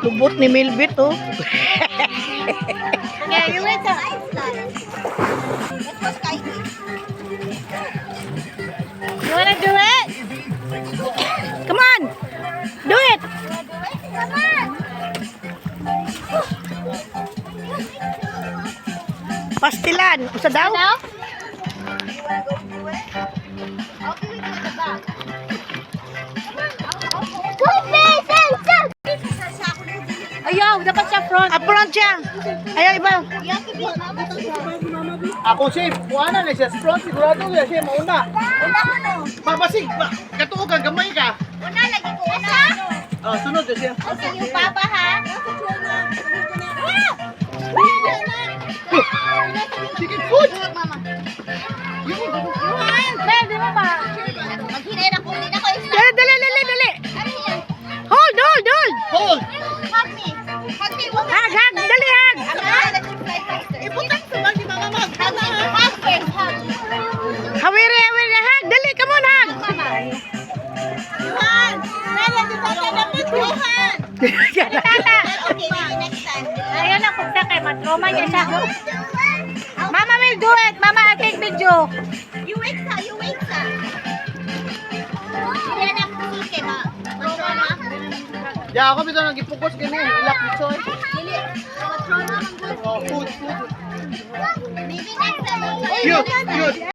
Lubot ni Milbit, oh. Yeah, you wait a You wanna do it? Come on. Do it. Come on. Pastilan. Usa daw? Now? Ayaw, dapat siya front. Upfront siya. Ayaw iba. Ako siya, buwanan na siya. Strong sigurado niya siya, mauna. Babasig, katuo ka, gamay ka. Una, lagi ko una. Oh, sunod na siya. Okay, yung papa ha? Chicken food! Mel, di ba ba? Maghinay na ko, hindi na ko isa. Dali, dali, dali, dali. Ano yan? Hold, hold, hold. Hold! Hug me. Hug me. Hag, hag, dali, hag. Ibutang ko lang di mama mag. Hug me. Hug first, hug. Hawiri, hawiri, hag. Dali, come on, hag. Johan! Mel, di ba ka dapat Johan? Tata. Okay, maybe next time. Ayaw na kung sa kay matroma niya siya. Mama will do it. Mama, I'll take video. You wait sa, you wait sa. Hindi na kung sige ma. Matroma. Ya, ako bito nag-focus kini. Ilak nito eh. Dili. Matroma. Oh, food, food. Maybe next time. Cute, cute.